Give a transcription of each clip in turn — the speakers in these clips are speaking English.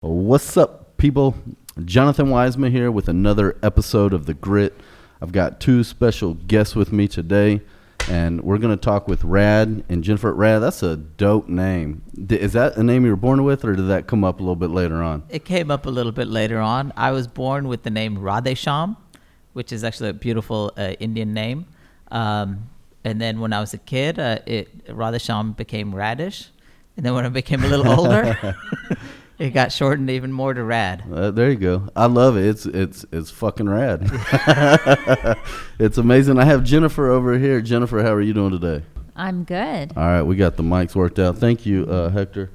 What's up, people? Jonathan Wiseman here with another episode of The Grit. I've got two special guests with me today, and we're going to talk with Rad and Jennifer. Rad, that's a dope name. Is that a name you were born with, or did that come up a little bit later on? It came up a little bit later on. I was born with the name Radhesham, which is actually a beautiful Indian name. And then when I was a kid, Radhesham became Radish. And then when I became a little older, it got shortened even more to Rad. There you go. I love it. It's fucking rad. It's amazing. I have Jennifer over here. Jennifer, how are you doing today? I'm good. All right, we got the mics worked out. Thank you, Hector.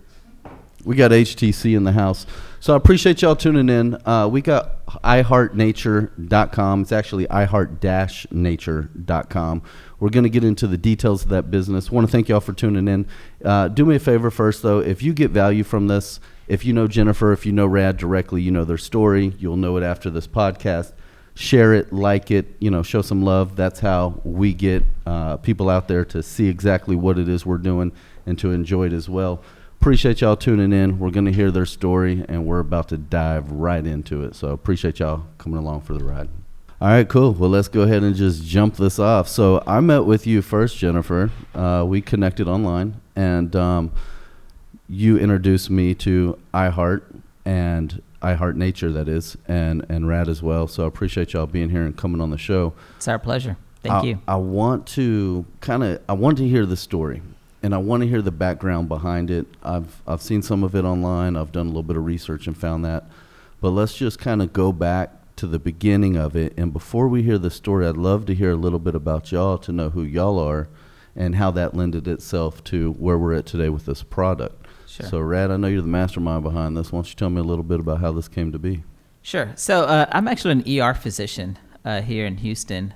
We got HTC in the house. So I appreciate y'all tuning in. We got iHeartNature.com. It's actually iHeart-nature.com. We're going to get into the details of that business. I want to thank y'all for tuning in. Do me a favor first, though. If you get value from this, if you know Jennifer, if you know Rad directly, you know their story. You'll know it after this podcast. Share it, like it, show some love. That's how we get people out there to see exactly what it is we're doing and to enjoy it as well. Appreciate y'all tuning in. We're going to hear their story, and we're about to dive right into it. So appreciate y'all coming along for the ride. All right, cool. Well, let's go ahead and just jump this off. So I met with you first, Jennifer. We connected online, and you introduced me to iHeart and iHeart Nature, that is, and Rad as well. So I appreciate y'all being here and coming on the show. It's our pleasure. Thank you. I want to hear the story. And I want to hear the background behind it. I've seen some of it online. I've done a little bit of research and found that. But let's just kind of go back to the beginning of it. And before we hear the story, I'd love to hear a little bit about y'all, to know who y'all are and how that lended itself to where we're at today with this product. Sure. So, Rad, I know you're the mastermind behind this. Why don't you tell me a little bit about how this came to be? Sure. So I'm actually an ER physician here in Houston.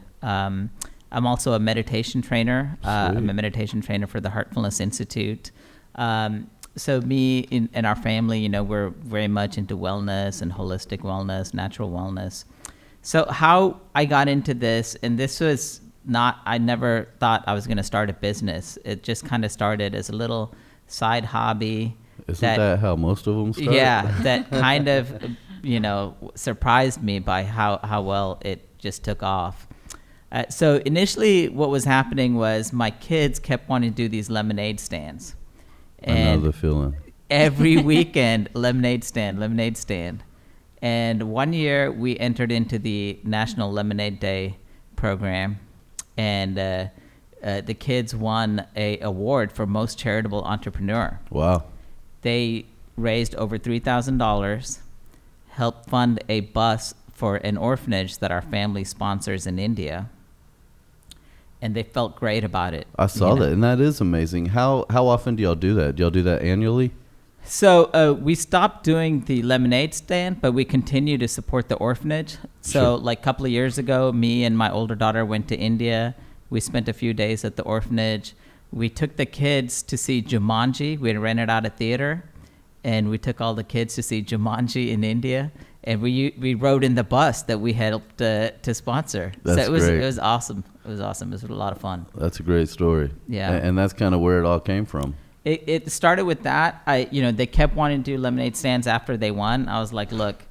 I'm also a meditation trainer. I'm a meditation trainer for the Heartfulness Institute. So me and our family, we're very much into wellness and holistic wellness, natural wellness. So how I got into this, and this was I never thought I was going to start a business. It just kind of started as a little side hobby. Isn't that how most of them start? Yeah, that kind of, surprised me by how well it just took off. So initially what was happening was my kids kept wanting to do these lemonade stands. And I know the feeling. Every weekend, lemonade stand. And one year we entered into the National Lemonade Day program, and the kids won a award for most charitable entrepreneur. Wow. They raised over $3,000, helped fund a bus for an orphanage that our family sponsors in India. And they felt great about it. I saw that, and that is amazing. How often do y'all do that? Do y'all do that annually? So we stopped doing the lemonade stand, but we continue to support the orphanage. So like a couple of years ago, me and my older daughter went to India. We spent a few days at the orphanage. We took the kids to see Jumanji. We had rented out a theater, and we took all the kids to see Jumanji in India. And we rode in the bus that we helped to sponsor. That's so great. It was awesome. It was a lot of fun. That's a great story. Yeah. And that's kind of where it all came from. It started with that. They kept wanting to do lemonade stands after they won. I was like, look,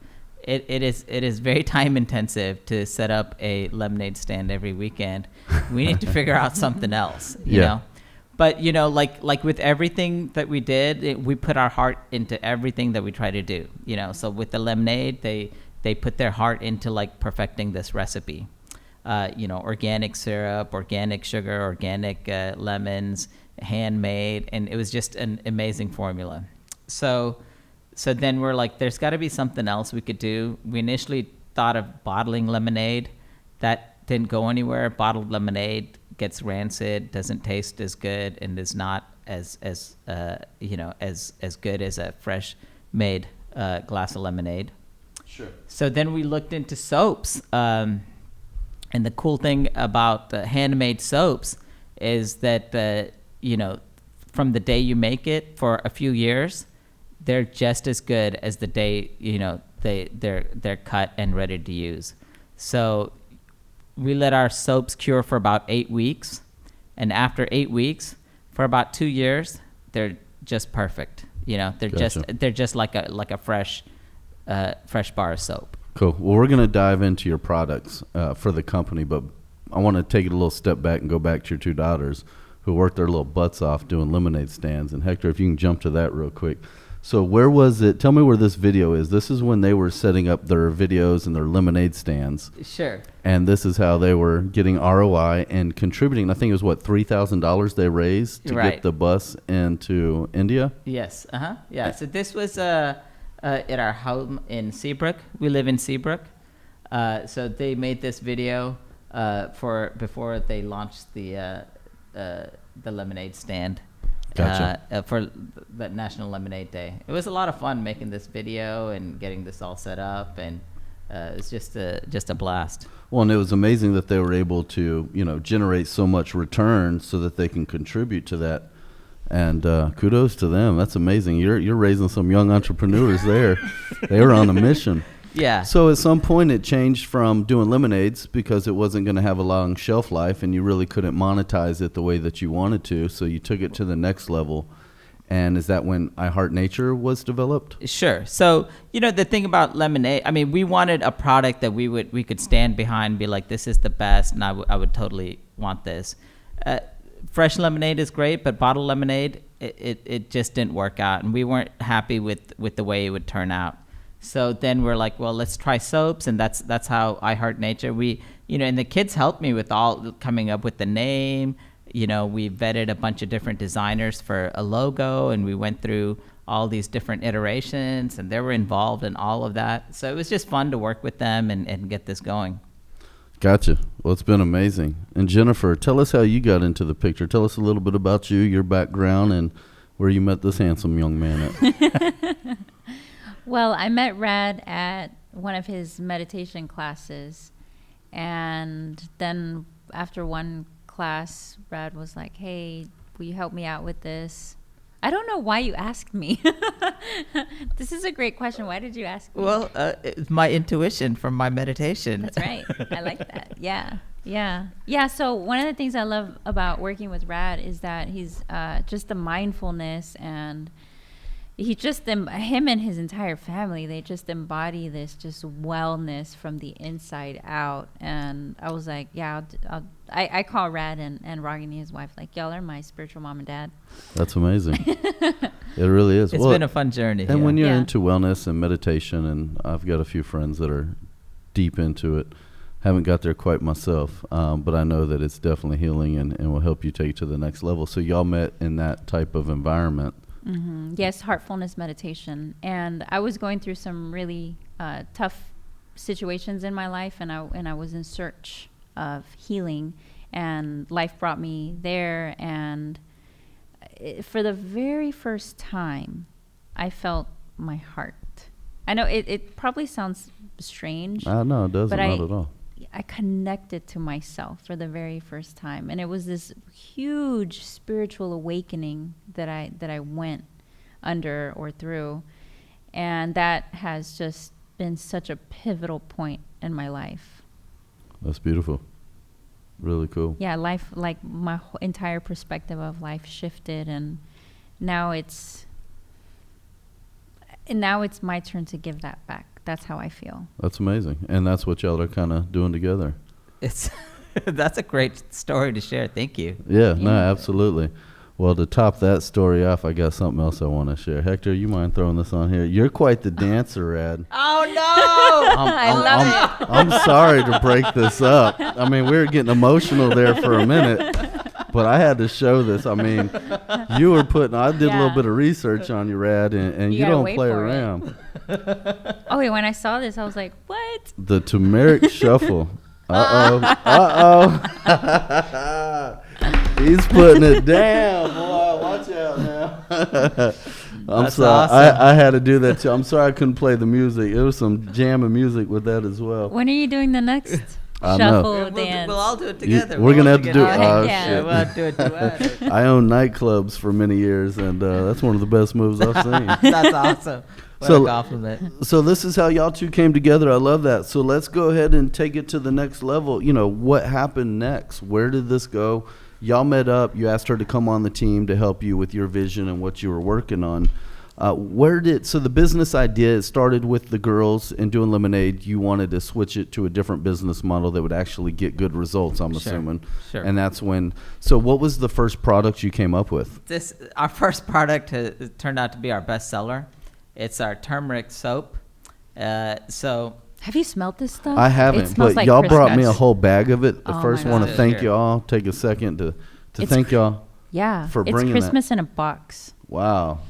it is very time intensive to set up a lemonade stand every weekend. We need to figure out something else, you know. But, like with everything that we did, we put our heart into everything that we try to do, So with the lemonade, they put their heart into like perfecting this recipe. Organic syrup, organic sugar, organic lemons, handmade, and it was just an amazing formula. So then we're like, there's got to be something else we could do. We initially thought of bottling lemonade. That didn't go anywhere. Bottled lemonade gets rancid, doesn't taste as good, and is not as good as a fresh made glass of lemonade. Sure. So then we looked into soaps, and the cool thing about handmade soaps is that from the day you make it for a few years, they're just as good as the day they're cut and ready to use. So we let our soaps cure for about 8 weeks, and after 8 weeks, for about 2 years, they're just perfect. They're Gotcha. just like a fresh bar of soap. Cool. Well, we're going to dive into your products for the company, but I want to take it a little step back and go back to your two daughters who worked their little butts off doing lemonade stands. And Hector, if you can jump to that real quick. So where was it? Tell me where this video is. This is when they were setting up their videos and their lemonade stands. Sure. And this is how they were getting ROI and contributing. I think it was, $3,000 they raised to Right. get the bus into India? Yes. Yeah. So this was at our home in Seabrook. We live in Seabrook. So they made this video before they launched the lemonade stand. Gotcha. For the National Lemonade Day. It was a lot of fun making this video and getting this all set up, and it's just a blast. Well, and it was amazing that they were able to, generate so much return so that they can contribute to that. And kudos to them. That's amazing. You're raising some young entrepreneurs there. They were on a mission. Yeah. So at some point it changed from doing lemonades because it wasn't going to have a long shelf life and you really couldn't monetize it the way that you wanted to. So you took it to the next level. And is that when I Heart Nature was developed? Sure. So, the thing about lemonade, I mean, we wanted a product that we could stand behind and be like, this is the best, and I would totally want this. Fresh lemonade is great, but bottled lemonade, it just didn't work out, and we weren't happy with the way it would turn out. So then we're like, well, let's try soaps, and that's how I Heart Nature. We, and the kids helped me with all coming up with the name. We vetted a bunch of different designers for a logo, and we went through all these different iterations, and they were involved in all of that. So it was just fun to work with them and get this going. Gotcha. Well, it's been amazing. And Jennifer, tell us how you got into the picture. Tell us a little bit about you, your background, and where you met this handsome young man at. Well, I met Rad at one of his meditation classes, and then after one class, Rad was like, hey, will you help me out with this? I don't know why you asked me. This is a great question. Why did you ask me? Well, it's my intuition from my meditation. That's right. I like that. Yeah. So one of the things I love about working with Rad is that he's just the mindfulness, and he just him and his entire family, they just embody this just wellness from the inside out. And I was like, yeah, I call Rad and Ragini, his wife, like, y'all are my spiritual mom and dad. That's amazing. It really is. It's been a fun journey. And when you're Yeah. into wellness and meditation, and I've got a few friends that are deep into it, haven't got there quite myself, but I know that it's definitely healing and will help you take it to the next level. So y'all met in that type of environment. Mm-hmm. Yes, heartfulness meditation. And I was going through some really tough situations in my life, and I was in search of healing, and life brought me there. And for the very first time, I felt my heart. I know it probably sounds strange. No, it doesn't, but not at all. I connected to myself for the very first time, and it was this huge spiritual awakening that I went under or through, and that has just been such a pivotal point in my life. That's beautiful. Really cool. Yeah, life, like my entire perspective of life shifted, and now it's my turn to give that back. That's how I feel. That's amazing. And that's what y'all are kind of doing together. That's a great story to share. Thank you. Yeah, no, absolutely. Well, to top that story off, I got something else I want to share. Hector, you mind throwing this on here? You're quite the dancer, Rad. Oh, no! I love it. I'm sorry to break this up. I mean, we were getting emotional there for a minute, but I had to show this. I mean, I did a little bit of research on you, Rad, and you gotta don't wait play for it. around. Oh, wait, when I saw this, I was like, what? The turmeric shuffle. Uh-oh. He's putting it down, boy. Watch out now. I'm That's sorry. awesome. I had to do that too. I'm sorry I couldn't play the music. It was some jamming music with that as well. When are you doing the next I know. shuffle dance? We'll all do it together. We're gonna have to do. it. Oh Yeah. shit! We'll have to do it together. I owned nightclubs for many years, and that's one of the best moves I've seen. That's awesome. What So- a compliment. So this is how y'all two came together. I love that. So let's go ahead and take it to the next level. What happened next? Where did this go? Y'all met up. You asked her to come on the team to help you with your vision and what you were working on. So the business idea, it started with the girls and doing lemonade. You wanted to switch it to a different business model that would actually get good results, I'm assuming. Sure. And that's when, so what was the first product you came up with? Our first product turned out to be our best seller. It's our turmeric soap. Have you smelled this stuff? I haven't, It smells but like y'all brought me a Christmas. whole bag of it. Oh First, my want to God. thank Sure. y'all. Take a second to It's thank y'all. Yeah, for it's bringing Christmas in a box. Wow.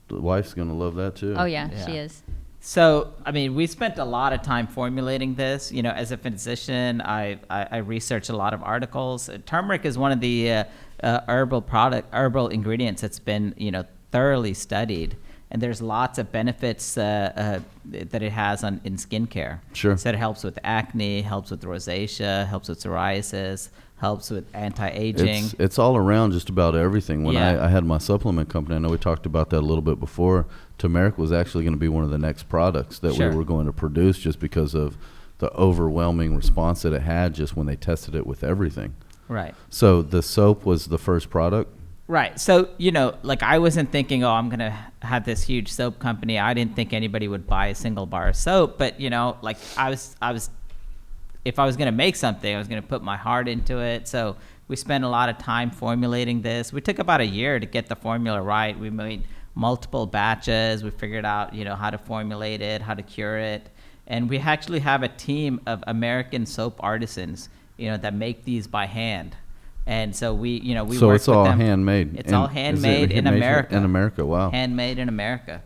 The wife's going to love that too. Oh yeah, Yeah. she is. So, I mean, we spent a lot of time formulating this. You know, as a physician, I researched a lot of articles. Turmeric is one of the herbal ingredients that's been, thoroughly studied. And there's lots of benefits that it has in skincare. Sure. So it helps with acne, helps with rosacea, helps with psoriasis, helps with anti-aging. It's all around just about everything. When Yeah. I had my supplement company, I know we talked about that a little bit before. Turmeric was actually going to be one of the next products that Sure. we were going to produce just because of the overwhelming response that it had just when they tested it with everything. Right. So the soap was the first product? Right. So, I wasn't thinking, oh, I'm going to have this huge soap company. I didn't think anybody would buy a single bar of soap. But, I was, if I was going to make something, I was going to put my heart into it. So we spent a lot of time formulating this. We took about a year to get the formula right. We made multiple batches. We figured out, how to formulate it, how to cure it. And we actually have a team of American soap artisans, that make these by hand. And so we So work it's with all them. handmade. It's all Is it handmade in America. In America, wow. Handmade in America.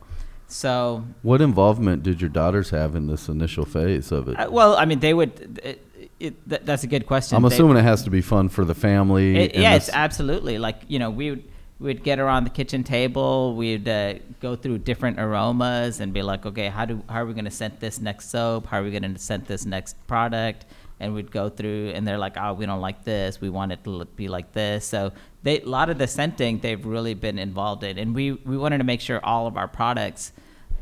So, What involvement did your daughters have in this initial phase of it? they would. That's a good question. I'm assuming it has to be fun for the family. It's absolutely we'd get around the kitchen table. We'd go through different aromas and be like, okay, how are we going to scent this next soap? How are we going to scent this next product? And we'd go through, and they're like, oh, we don't like this. We want it to be like this. So a lot of the scenting they've really been involved in, and we wanted to make sure all of our products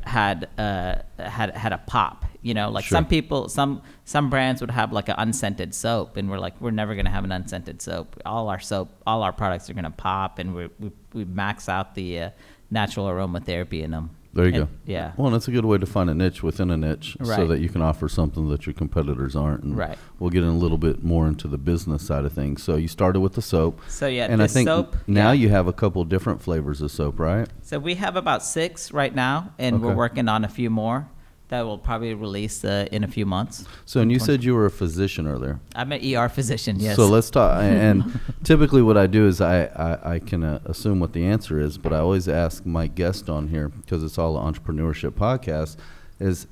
had a pop. Sure. Some people, some brands would have like an unscented soap, and we're like, we're never gonna have an unscented soap. All our products are gonna pop, and we max out the natural aromatherapy in them. There you go. Yeah. Well, that's a good way to find a niche within a niche so Right. that you can offer something that your competitors aren't. And Right. We'll get in a little bit more into the business side of things. So you started with the soap. So yeah, And I this think soap. now yeah. you have a couple different flavors of soap, right? So we have about 6 right now, and we're Okay. working on a few more that will probably release in a few months. So, and you said you were a physician earlier. I'm an ER physician. Yes. So let's talk. And typically what I do is I can assume what the answer is, but I always ask my guest on here, because it's all an entrepreneurship podcast, is,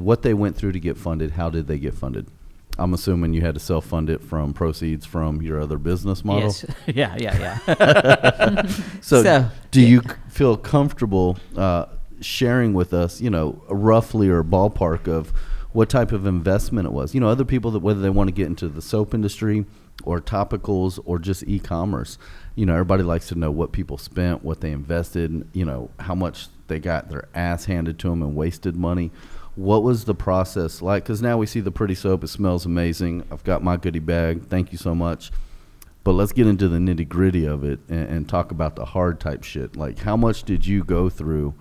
what they went through to get funded, how did they get funded? I'm assuming you had to self-fund it from proceeds from your other business model. Yes. Yeah. So do you feel comfortable sharing with us, roughly or ballpark of what type of investment it was? Other people, that whether they want to get into the soap industry or topicals or just e-commerce, everybody likes to know what people spent, what they invested, how much they got their ass handed to them and wasted money. What was the process like? Because now we see the pretty soap. It smells amazing. I've got my goodie bag. Thank you so much. But let's get into the nitty gritty of it and talk about the hard type shit. Like, how much did you go through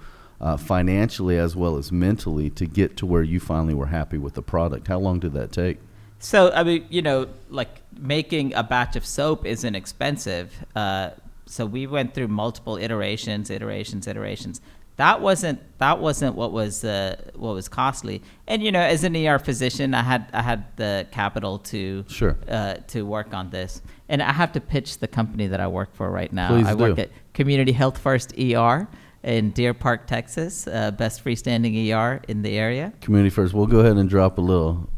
financially as well as mentally to get to where you finally were happy with the product? How long did that take? So, I mean, making a batch of soap isn't expensive. So we went through multiple iterations. That wasn't what was costly. And as an ER physician, I had the capital to Sure. To work on this. And I have to pitch the company that I work for right now. Please I work do. at Community Health First ER in Deer Park, Texas, best freestanding ER in the area. Community First. We'll go ahead and drop a little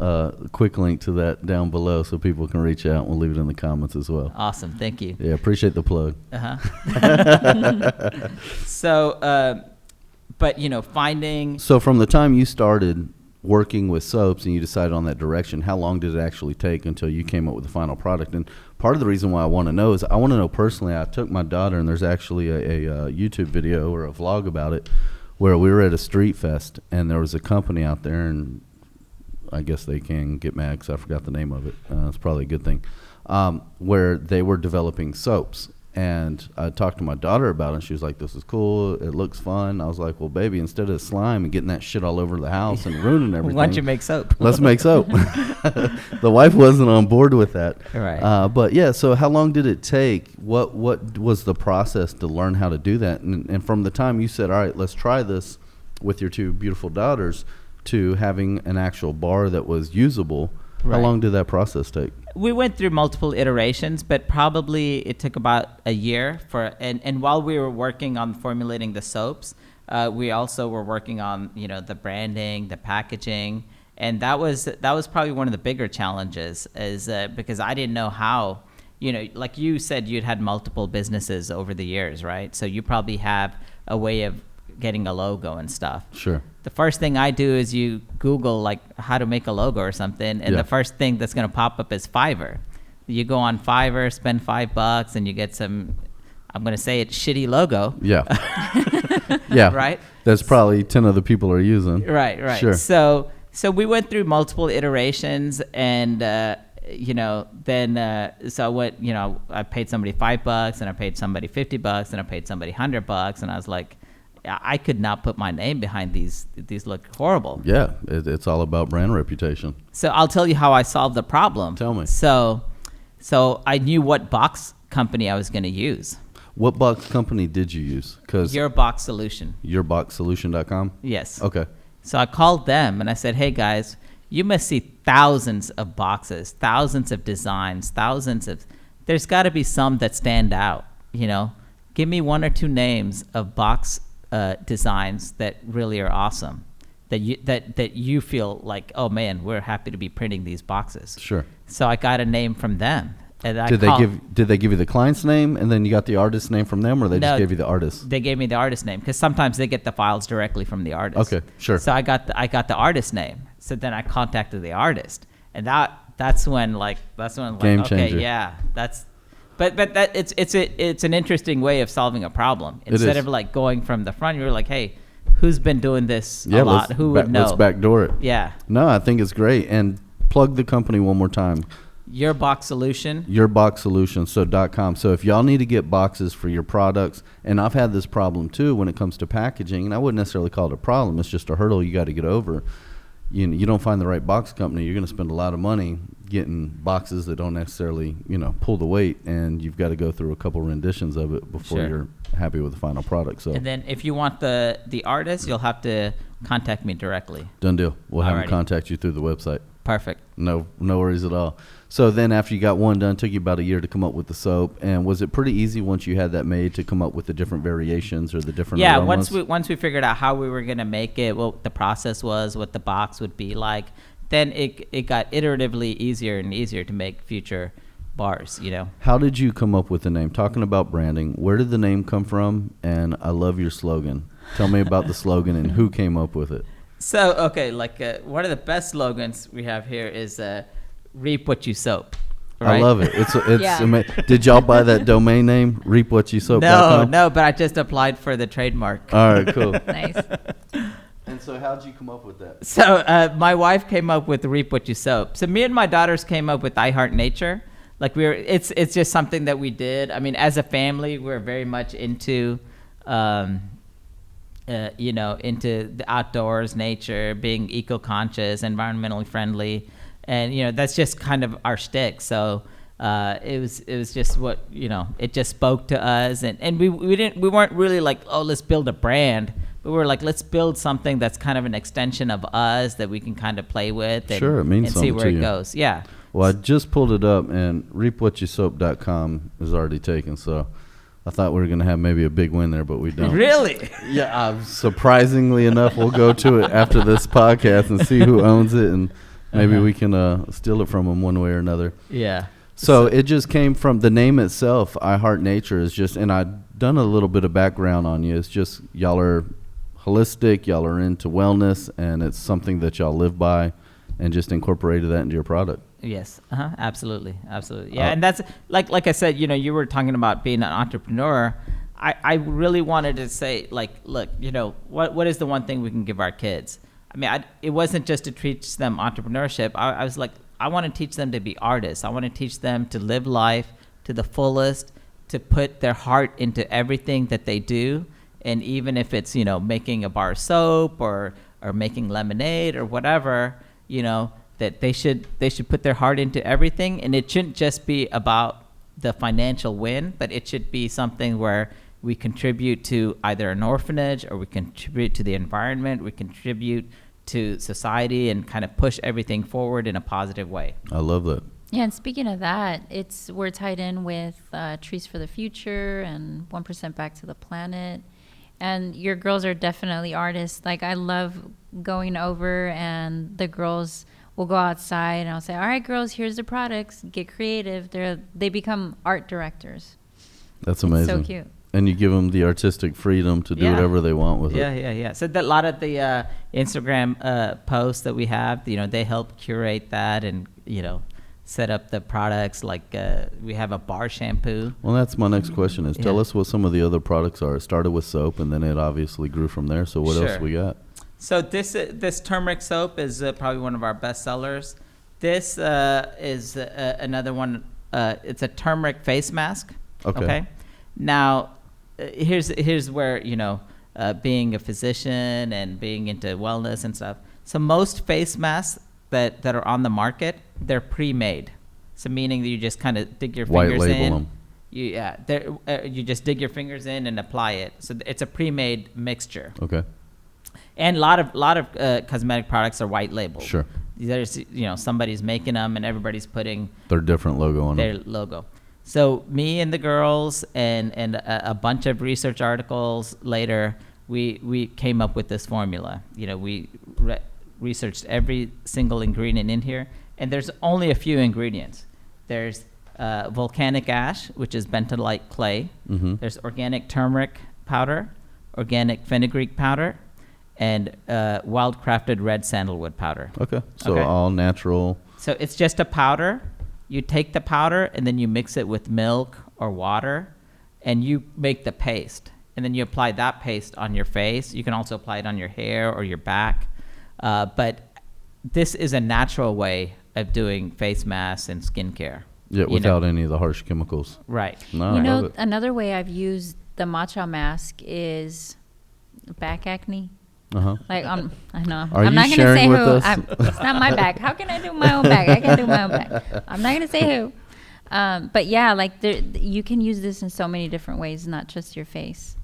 quick link to that down below so people can reach out. We'll leave it in the comments as well. Awesome, thank you. Yeah, appreciate the plug. So, but finding. So from the time you started working with soaps and you decided on that direction, how long did it actually take until you came up with the final product? And part of the reason why I want to know is I want to know personally. I took my daughter, and there's actually a YouTube video or a vlog about it, where we were at a street fest, and there was a company out there, and I guess they can get mad because I forgot the name of it. It's probably a good thing, where they were developing soaps. And I talked to my daughter about it, and she was like, this is cool. It looks fun. I was like, well, baby, instead of slime and getting that shit all over the house and ruining everything. Why don't you make soap? Let's make soap. The wife wasn't on board with that. Right. But yeah, so how long did it take? What was the process to learn how to do that? And from the time you said, all right, let's try this with your two beautiful daughters, to having an actual bar that was usable, how long did that process take? We went through multiple iterations, but probably it took about a year and while we were working on formulating the soaps, we also were working on, the branding, the packaging, and that was probably one of the bigger challenges, is because I didn't know how, like you said, you'd had multiple businesses over the years, right? So you probably have a way of getting a logo and stuff. Sure. The first thing I do is you Google like how to make a logo or something, and the first thing that's going to pop up is Fiverr. You go on Fiverr, spend $5, and you get some, I'm going to say it, shitty logo. Yeah. Yeah. Right? That's probably 10 other people are using. Right. Sure. So we went through multiple iterations, and so what, I paid somebody $5, and I paid somebody $50, and I paid somebody $100, and I was like, I could not put my name behind these. These look horrible. Yeah, it's all about brand reputation. So I'll tell you how I solved the problem. Tell me. So I knew what box company I was going to use. What box company did you use? Your Box Solution. Yourboxsolution.com? Yes. Okay. So I called them and I said, hey guys, you must see thousands of boxes, thousands of designs, there's got to be some that stand out, Give me one or two names of box designs that really are awesome, that you feel like, oh man, we're happy to be printing these boxes. Sure. So I got a name from them. And did they give you the client's name and then you got the artist's name from them, or they just gave you the artist? They gave me the artist name, because sometimes they get the files directly from the artist. Okay, sure. So I got the artist name. So then I contacted the artist, and that's when Game okay, changer. yeah, that's. But that it's an interesting way of solving a problem. Instead of like going from the front, you're like, hey, who's been doing this a lot? Who would know? Let's backdoor it. Yeah. No, I think it's great. And plug the company one more time. Your Box Solution. Your Box Solution, so .com. So if y'all need to get boxes for your products, and I've had this problem too when it comes to packaging, and I wouldn't necessarily call it a problem. It's just a hurdle you got to get over. You don't find the right box company, you're going to spend a lot of money getting boxes that don't necessarily, pull the weight, and you've got to go through a couple renditions of it before you're happy with the final product. So. And then if you want the artist, you'll have to contact me directly. Done deal. We'll have them contact you through the website. Perfect. No worries at all. So then after you got one done, it took you about a year to come up with the soap. And was it pretty easy once you had that made to come up with the different variations or the different aromas? once we figured out how we were going to make it, what the process was, what the box would be like, then it got iteratively easier and easier to make future bars, How did you come up with the name? Talking about branding, where did the name come from? And I love your slogan. Tell me about the slogan and who came up with it. So, okay, one of the best slogans we have here is reap what you soap. Right? I love it. It's Did y'all buy that domain name, reapwhatyousoap.com? No, but I just applied for the trademark. All right, cool. Nice. And so how'd you come up with that? So my wife came up with reap what you soap. So me and my daughters came up with I Heart Nature. It's just something that we did. I mean, as a family, we're very much into into the outdoors, nature, being eco-conscious, environmentally friendly, and that's just kind of our shtick. So it was just what it just spoke to us, and we weren't really like, oh, let's build a brand, but we were like, let's build something that's kind of an extension of us that we can kind of play with and, sure, it means and something see where to it you. goes. Yeah. Well, I just pulled it up, and reapwhatyousoap.com is already taken, so I thought we were going to have maybe a big win there, but we don't. Really? Yeah, surprisingly enough, we'll go to it after this podcast and see who owns it, and maybe we can steal it from them one way or another. Yeah. So it just came from the name itself. I Heart Nature is just, and I've done a little bit of background on you. It's just y'all are holistic, y'all are into wellness, and it's something that y'all live by, and just incorporated that into your product. Yes. Absolutely. Yeah. And that's like I said, you were talking about being an entrepreneur. I really wanted to say, look, what is the one thing we can give our kids? I mean, it wasn't just to teach them entrepreneurship. I was like, I want to teach them to be artists. I want to teach them to live life to the fullest, to put their heart into everything that they do. And even if it's, you know, making a bar of soap or making lemonade or whatever, you know, that they should put their heart into everything. And it shouldn't just be about the financial win, but it should be something where we contribute to either an orphanage, or we contribute to the environment, we contribute to society, and kind of push everything forward in a positive way. I love that. Yeah, and speaking of that, we're tied in with Trees for the Future and 1% Back to the Planet. And your girls are definitely artists. Like, I love going over, and the girls will go outside, and I'll say, all right, girls, here's the products. Get creative. They become art directors. That's amazing. It's so cute. And you give them the artistic freedom to do whatever they want with it. Yeah. So a lot of the Instagram posts that we have, you know, they help curate that and, you know, set up the products. Like we have a bar shampoo. Well, that's my next question is tell us what some of the other products are. It started with soap, and then it obviously grew from there. So what else we got? So this turmeric soap is probably one of our best sellers. This is another one. It's a turmeric face mask. Okay. Now, here's where, you know, being a physician and being into wellness and stuff. So most face masks that are on the market, they're pre-made. So meaning that you just kind of dig your fingers White label in. them. You just dig your fingers in and apply it. So it's a pre-made mixture. Okay. And a lot of cosmetic products are white labeled. Sure. There's, you know, somebody's making them and everybody's putting their different logo on their them. logo. So me and the girls and a bunch of research articles later, we came up with this formula. You know, we researched every single ingredient in here, and there's only a few ingredients. There's volcanic ash, which is bentonite clay. Mm-hmm. There's organic turmeric powder, organic fenugreek powder, and wild-crafted red sandalwood powder. Okay. So all natural. So it's just a powder. You take the powder and then you mix it with milk or water, and you make the paste. And then you apply that paste on your face. You can also apply it on your hair or your back. But this is a natural way of doing face masks and skincare. Yeah, without any of the harsh chemicals. Right. No, You I know, love it. another way I've used the matcha mask is back acne. Uh-huh. Like, I know. Are I'm you not gonna sharing say with who. us? It's not my back. How can I do my own back? I can do my own back. I'm not gonna say who. But yeah, like you can use this in so many different ways, not just your face,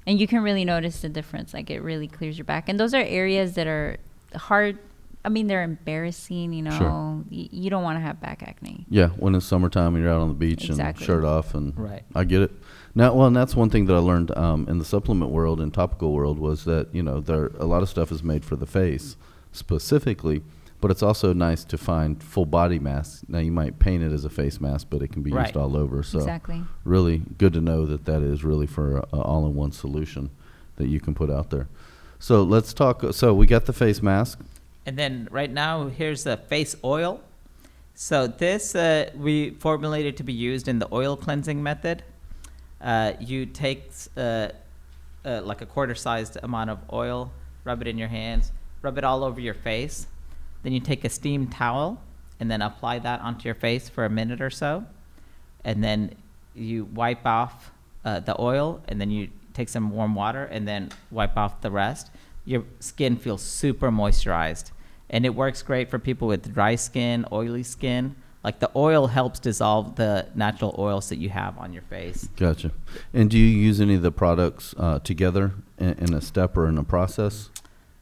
and you can really notice the difference. Like, it really clears your back, and those are areas that are hard. I mean, they're embarrassing. You know, Sure. You don't want to have back acne. Yeah, when it's summertime and you're out on the beach and shirt off, and Right. I get it. Now, well, and that's one thing that I learned in the supplement world and topical world was that, you know, a lot of stuff is made for the face specifically, but it's also nice to find full body masks. Now, you might paint it as a face mask, but it can be used all over. So Exactly. really good to know that is really for an all-in-one solution that you can put out there. So let's talk. So we got the face mask. And then right now, here's the face oil. So this we formulated to be used in the oil cleansing method. You take like a quarter-sized amount of oil, rub it in your hands, rub it all over your face. Then you take a steam towel and then apply that onto your face for a minute or so. And then you wipe off the oil, and then you take some warm water and then wipe off the rest. Your skin feels super moisturized. And it works great for people with dry skin, oily skin. Like, the oil helps dissolve the natural oils that you have on your face. Gotcha. And do you use any of the products together in a step or in a process?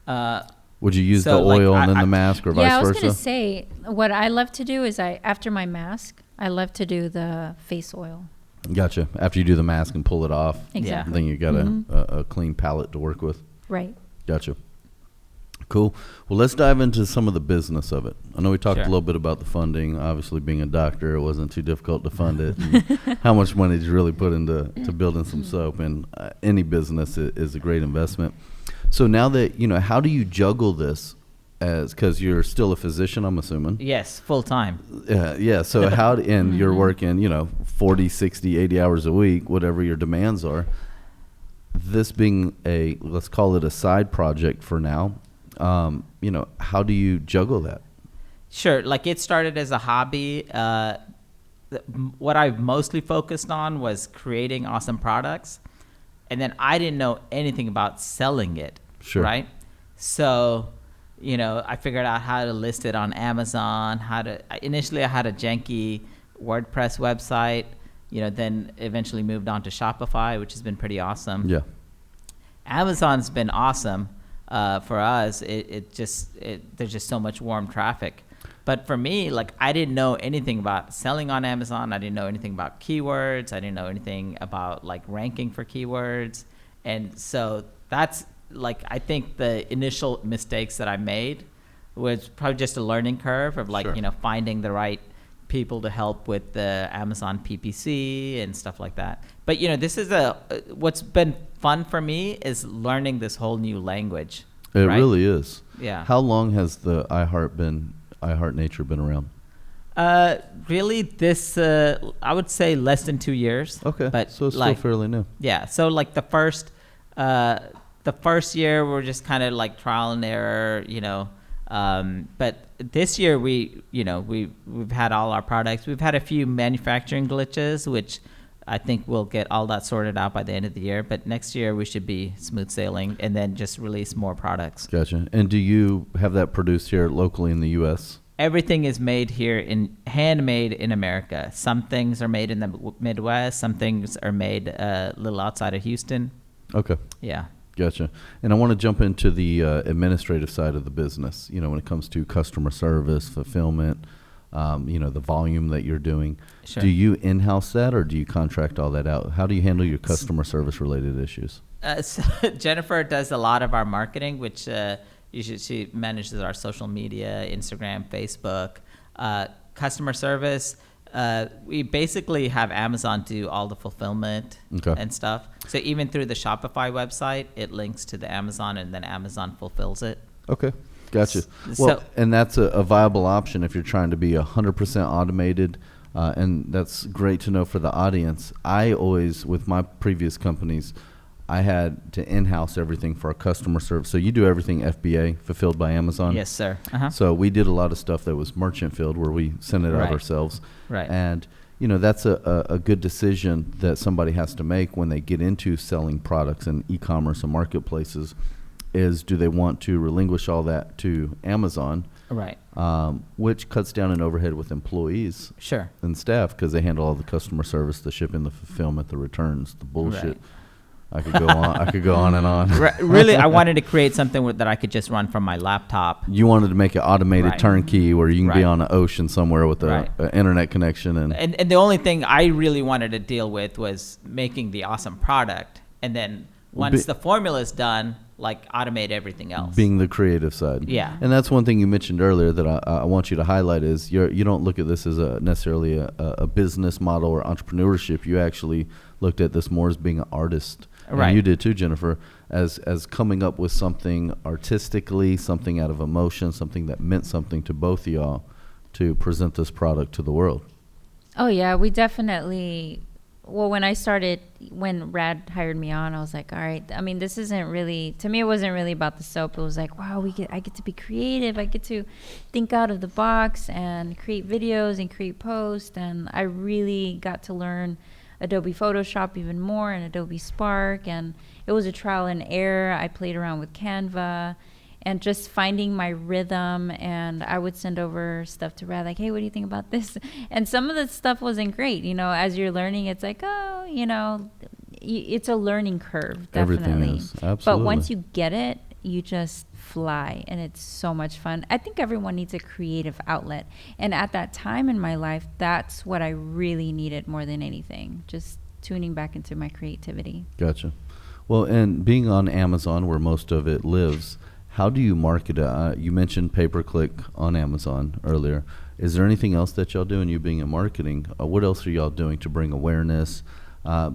Would you use the oil and then the mask, or vice versa? Yeah, I was going to say, what I love to do is after my mask, I love to do the face oil. Gotcha. After you do the mask and pull it off, Exactly. then you got a clean palette to work with. Right. Gotcha. Cool. Well, let's dive into some of the business of it. I know we talked a little bit about the funding. Obviously, being a doctor, it wasn't too difficult to fund it. And how much money did you really put into building some soap? And any business is a great investment. So now that, you know, how do you juggle this because you're still a physician, I'm assuming? Yes, full time. Yeah. So and you're working, you know, 40, 60, 80 hours a week, whatever your demands are. This being let's call it a side project for now. You know, how do you juggle that? Sure. Like, it started as a hobby. what I've mostly focused on was creating awesome products. And then I didn't know anything about selling it. Sure. Right. So, I figured out how to list it on Amazon, initially I had a janky WordPress website, then eventually moved on to Shopify, which has been pretty awesome. Yeah. Amazon's been awesome for us. There's just so much warm traffic. But for me, like, I didn't know anything about selling on Amazon. I didn't know anything about keywords. I didn't know anything about like ranking for keywords. And so that's like, I think the initial mistakes that I made was probably just a learning curve of like, Sure. Finding the right people to help with the Amazon PPC and stuff like that. But, this is what's been fun for me is learning this whole new language. It really is. Yeah. How long has the iHeart Nature been around? Really, this I would say less than 2 years. Okay, but so it's like, still fairly new. Yeah, so like the first year we're just kind of like trial and error, but this year we've had all our products. We've had a few manufacturing glitches, which I think we'll get all that sorted out by the end of the year. But next year we should be smooth sailing and then just release more products. Gotcha. And do you have that produced here locally in the U.S.? Everything is made here handmade in America. Some things are made in the Midwest. Some things are made a little outside of Houston. Okay. Yeah. Gotcha. And I want to jump into the administrative side of the business, when it comes to customer service, fulfillment, the volume that you're doing. Sure. Do you in-house that or do you contract all that out? How do you handle your customer service related issues? So Jennifer does a lot of our marketing, which she manages our social media, Instagram, Facebook, customer service. We basically have Amazon do all the fulfillment and stuff. So even through the Shopify website, it links to the Amazon and then Amazon fulfills it. Okay. Gotcha. Well, and that's a viable option if you're trying to be 100% automated. And that's great to know for the audience. I always, with my previous companies, I had to in-house everything for our customer service. So you do everything FBA, fulfilled by Amazon? Yes, sir. Uh-huh. So we did a lot of stuff that was merchant filled where we sent it out ourselves. Right. And, that's a good decision that somebody has to make when they get into selling products in e-commerce and marketplaces is, do they want to relinquish all that to Amazon? Right. Which cuts down an overhead with employees Sure. and staff because they handle all the customer service, the shipping, the fulfillment, the returns, the bullshit. Right. I could go on and on. Really, I wanted to create something that I could just run from my laptop. You wanted to make it automated turnkey where you can be on an ocean somewhere with an internet connection. And the only thing I really wanted to deal with was making the awesome product. And then once the formula is done, like automate everything else. Being the creative side. Yeah. And that's one thing you mentioned earlier that I want you to highlight is you don't look at this as necessarily a business model or entrepreneurship. You actually looked at this more as being an artist. Right. And you did too, Jennifer, as coming up with something artistically, something out of emotion, something that meant something to both of y'all to present this product to the world. Oh, yeah, we definitely... Well, when Rad hired me on, I was like, all right, I mean, this isn't really, to me, it wasn't really about the soap. It was like, wow, I get to be creative. I get to think out of the box and create videos and create posts. And I really got to learn Adobe Photoshop even more and Adobe Spark. And it was a trial and error. I played around with Canva and just finding my rhythm. And I would send over stuff to Rad, like, hey, what do you think about this? And some of the stuff wasn't great. As you're learning, it's like, oh, it's a learning curve, definitely. Everything is, absolutely. But once you get it, you just fly, and it's so much fun. I think everyone needs a creative outlet. And at that time in my life, that's what I really needed more than anything, just tuning back into my creativity. Gotcha. Well, and being on Amazon, where most of it lives, how do you market it? You mentioned pay-per-click on Amazon earlier. Is there anything else that y'all do, and you being in marketing, what else are y'all doing to bring awareness?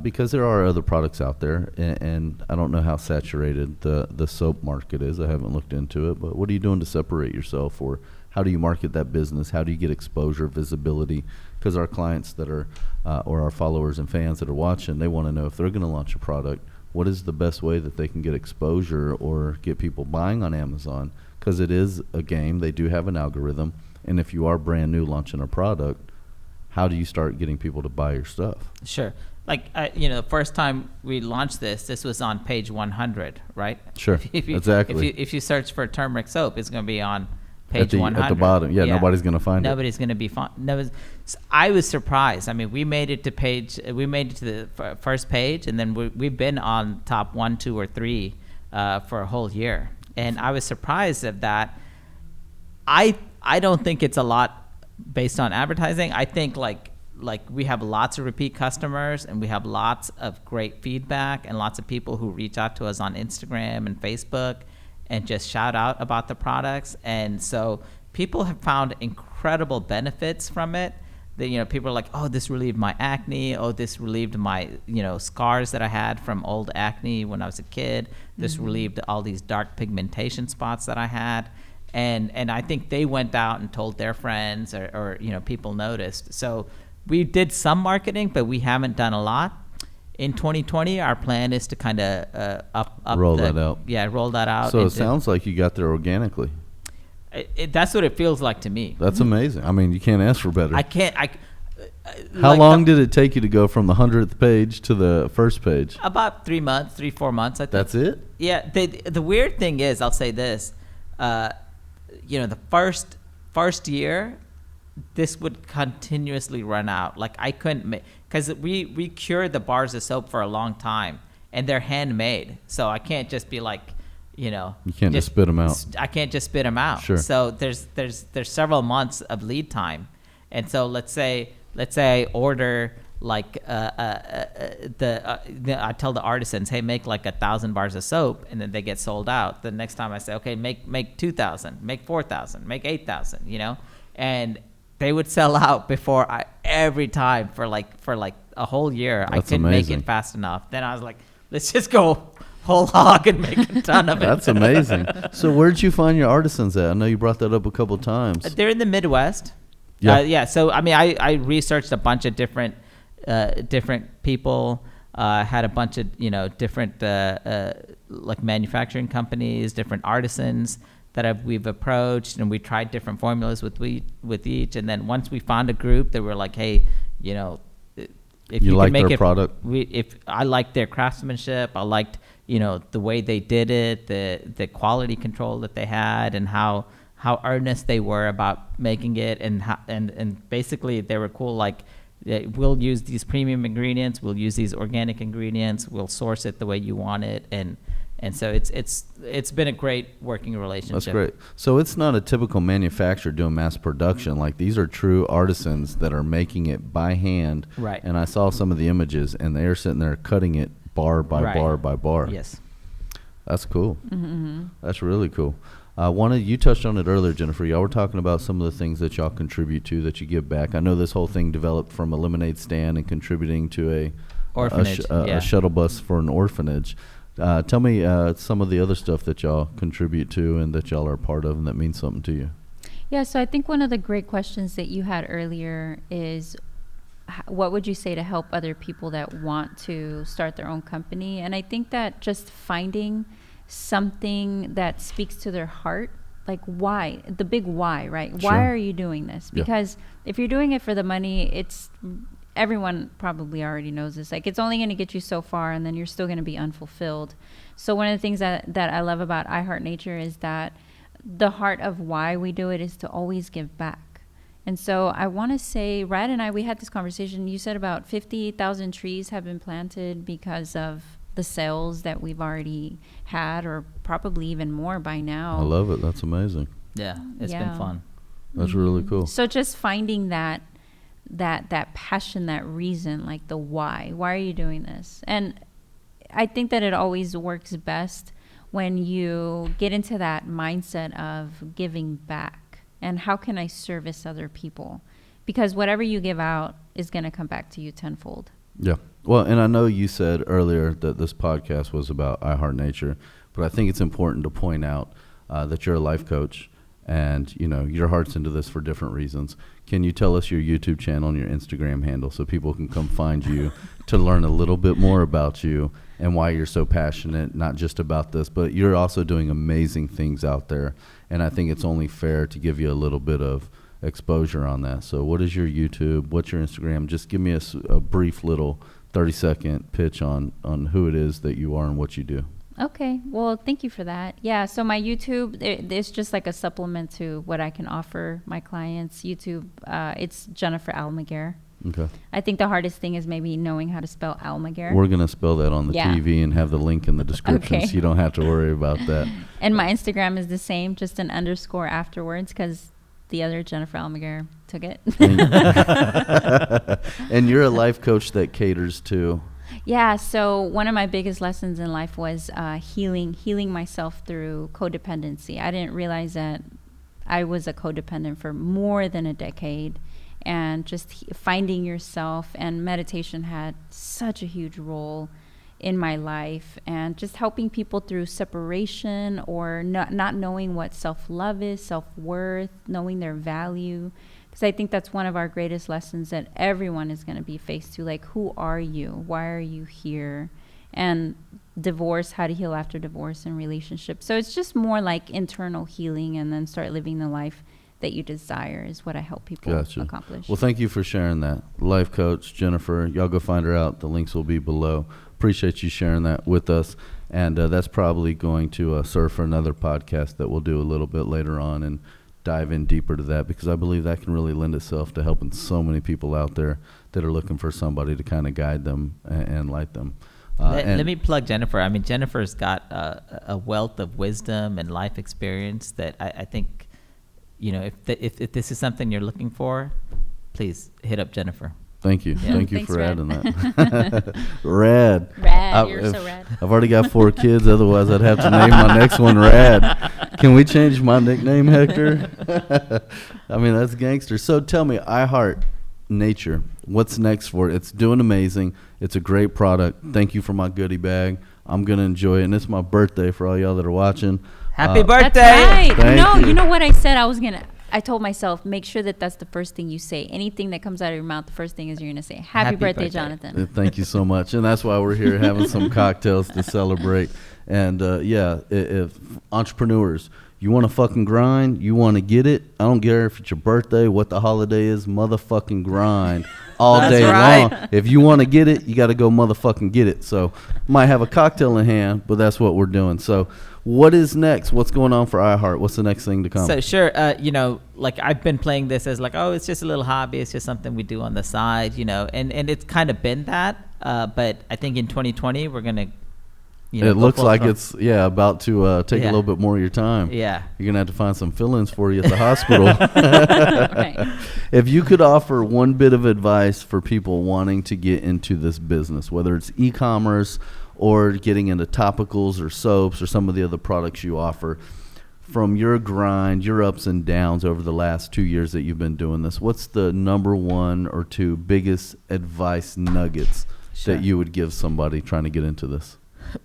Because there are other products out there, and I don't know how saturated the soap market is. I haven't looked into it, but what are you doing to separate yourself, or how do you market that business? How do you get exposure, visibility? Because our clients that are, or our followers and fans that are watching, they want to know if they're going to launch a product, what is the best way that they can get exposure or get people buying on Amazon? Because it is a game. They do have an algorithm. And if you are brand new launching a product, how do you start getting people to buy your stuff? Sure. Like, the first time we launched this was on page 100, right? Sure, exactly. If you search for turmeric soap, it's going to be on at page 100. At the bottom. Yeah, nobody's going to find it. Nobody's going to be I was surprised. I mean, we made it to the first page, and then we've been on top 1, 2, or 3 for a whole year. And I was surprised at that. I don't think it's a lot based on advertising. I think like we have lots of repeat customers, and we have lots of great feedback, and lots of people who reach out to us on Instagram and Facebook and just shout out about the products. And so people have found incredible benefits from it. That, people are like, oh, this relieved my acne. Oh, this relieved my, scars that I had from old acne when I was a kid. This relieved all these dark pigmentation spots that I had. And I think they went out and told their friends, or people noticed. So we did some marketing, but we haven't done a lot. In 2020, our plan is to kind of roll that out. Yeah, roll that out. So it sounds like you got there organically. That's what it feels like to me. That's amazing. I mean, you can't ask for better. How like long did it take you to go from the 100th page to the first page? About 3 months, 4 months, I think. That's it? Yeah. The weird thing is, I'll say this, the first year, this would continuously run out. Like, I couldn't make, because we cured the bars of soap for a long time, and they're handmade. So I can't just be like, you can't just spit them out. I can't just spit them out. Sure. So there's several months of lead time. And so let's say I order like I tell the artisans, hey, make like 1,000 bars of soap, and then they get sold out. The next time I say, okay, make 2,000, make 4,000, make 8,000, and they would sell out before every time for like a whole year. That's I couldn't amazing. make it fast enough. Then I was like, let's just go whole hog and make a ton of it. That's amazing. So where'd you find your artisans at? I know you brought that up a couple of times. They're in the Midwest. Yeah. So I mean, I researched a bunch of different people. Had a bunch of different like manufacturing companies, different artisans that we've approached, and we tried different formulas with each. And then once we found a group that were like, hey, if you like can make their it, product, if I liked their craftsmanship, I liked the way they did it, the quality control that they had, and how earnest they were about making it, and basically they were cool. Like, we'll use these premium ingredients, we'll use these organic ingredients, we'll source it the way you want it, and so it's been a great working relationship. That's great. So it's not a typical manufacturer doing mass production. Like, these are true artisans that are making it by hand. Right. And I saw some of the images, and they're sitting there cutting it bar by bar by bar. Yes. That's cool. Mm-hmm. That's really cool. You touched on it earlier, Jennifer. Y'all were talking about some of the things that y'all contribute to, that you give back. I know this whole thing developed from a lemonade stand and contributing to a shuttle bus for an orphanage. Tell me some of the other stuff that y'all contribute to and that y'all are a part of and that means something to you. Yeah, so I think one of the great questions that you had earlier is, what would you say to help other people that want to start their own company? And I think that just finding something that speaks to their heart, like why, the big why, right? Sure. Why are you doing this? Because if you're doing it for the money, everyone probably already knows this. Like, it's only going to get you so far, and then you're still going to be unfulfilled. So one of the things that I love about I Heart Nature is that the heart of why we do it is to always give back. And so I want to say, Rad and I, we had this conversation. You said about 50,000 trees have been planted because of the sales that we've already had, or probably even more by now. I love it. That's amazing. Yeah, it's been fun. That's really cool. So just finding that passion, that reason, like the why. Why are you doing this? And I think that it always works best when you get into that mindset of giving back. And how can I service other people? Because whatever you give out is going to come back to you tenfold. Yeah. Well, and I know you said earlier that this podcast was about I Heart Nature, but I think it's important to point out that you're a life coach, and your heart's into this for different reasons. Can you tell us your YouTube channel and your Instagram handle so people can come find you to learn a little bit more about you and why you're so passionate, not just about this, but you're also doing amazing things out there. And I think it's only fair to give you a little bit of exposure on that. So what is your YouTube? What's your Instagram? Just give me a brief little 30-second pitch on who it is that you are and what you do. Okay. Well, thank you for that. Yeah. So my YouTube, it's just like a supplement to what I can offer my clients. YouTube, it's Jennifer Almaguer. Okay. I think the hardest thing is maybe knowing how to spell Almaguer. We're going to spell that on the TV and have the link in the description, Okay. so you don't have to worry about that. And my Instagram is the same, just an underscore afterwards, because the other Jennifer Almaguer took it. And you're a life coach that caters to... Yeah, so one of my biggest lessons in life was healing myself through codependency. I didn't realize that I was a codependent for more than a decade, and just finding yourself, and meditation had such a huge role in my life, and just helping people through separation or not knowing what self-love is, self-worth, knowing their value. Because I think that's one of our greatest lessons that everyone is going to be faced to. Like, who are you? Why are you here? And divorce, how to heal after divorce and relationships. So it's just more like internal healing, and then start living the life that you desire is what I help people accomplish. Well, thank you for sharing that. Life coach, Jennifer, y'all go find her out. The links will be below. Appreciate you sharing that with us. And that's probably going to serve for another podcast that we'll do a little bit later on and dive in deeper to that, because I believe that can really lend itself to helping so many people out there that are looking for somebody to kind of guide them and light them. Let me plug Jennifer. I mean, Jennifer's got a wealth of wisdom and life experience that I think, you know, if this is something you're looking for, please hit up Jennifer. Thank you. Yeah. Thank you Thanks, for Rad. adding that. Rad. You're so rad. I've already got 4 kids. Otherwise, I'd have to name my next one Rad. Can we change my nickname, Hector? I mean, that's gangster. So tell me, I Heart Nature. What's next for it? It's doing amazing. It's a great product. Thank you for my goodie bag. I'm going to enjoy it. And it's my birthday for all y'all that are watching. Happy birthday. That's right. Thank you. You know what I said? I told myself, make sure that that's the first thing you say. Anything that comes out of your mouth, the first thing is you're going to say, Happy birthday, Jonathan. Thank you so much. And that's why we're here having some cocktails to celebrate. And if entrepreneurs, you want to fucking grind, you want to get it, I don't care if it's your birthday, what the holiday is, motherfucking grind all day long. If you want to get it, you got to go motherfucking get it. So might have a cocktail in hand, but that's what we're doing. So what is next? What's going on for iHeart? What's the next thing to come? So sure, you know, like I've been playing this as like, oh, it's just a little hobby. It's just something we do on the side, you know, and it's kind of been that. But I think in 2020, we're going to, you know, it looks like it's about to take a little bit more of your time. Yeah. You're going to have to find some fill-ins for you at the hospital. Right. If you could offer one bit of advice for people wanting to get into this business, whether it's e-commerce or getting into topicals or soaps or some of the other products you offer, from your grind, your ups and downs over the last 2 years that you've been doing this, what's the number 1 or 2 biggest advice nuggets that you would give somebody trying to get into this?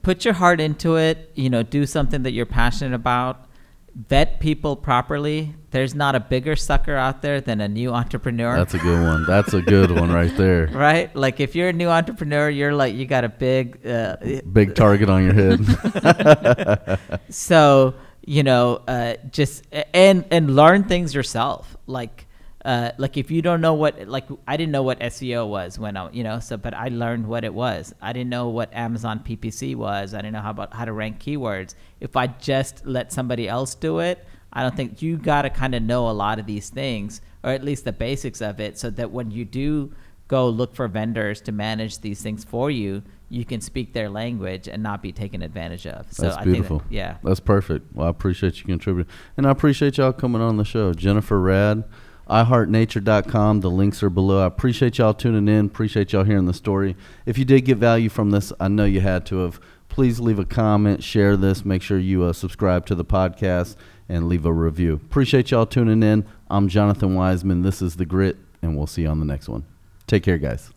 Put your heart into it, you know, do something that you're passionate about, vet people properly. There's not a bigger sucker out there than a new entrepreneur. That's a good one. That's a good one right there. Right? Like if you're a new entrepreneur, you're like, you got a big target on your head. So, you know, just and learn things yourself. Like if you don't know what, like I didn't know what SEO was when I, you know, so, but I learned what it was. I didn't know what Amazon PPC was. I didn't know how to rank keywords. If I just let somebody else do it, I don't think you got to kind of know a lot of these things, or at least the basics of it, so that when you do go look for vendors to manage these things for you, you can speak their language and not be taken advantage of. So That's beautiful. I think That's perfect. Well, I appreciate you contributing. And I appreciate y'all coming on the show. Jennifer, Rad, iHeartNature.com. The links are below. I appreciate y'all tuning in. Appreciate y'all hearing the story. If you did get value from this, I know you had to have. Please leave a comment, share this. Make sure you subscribe to the podcast and leave a review. Appreciate y'all tuning in. I'm Jonathan Wiseman. This is The Grit, and we'll see you on the next one. Take care, guys.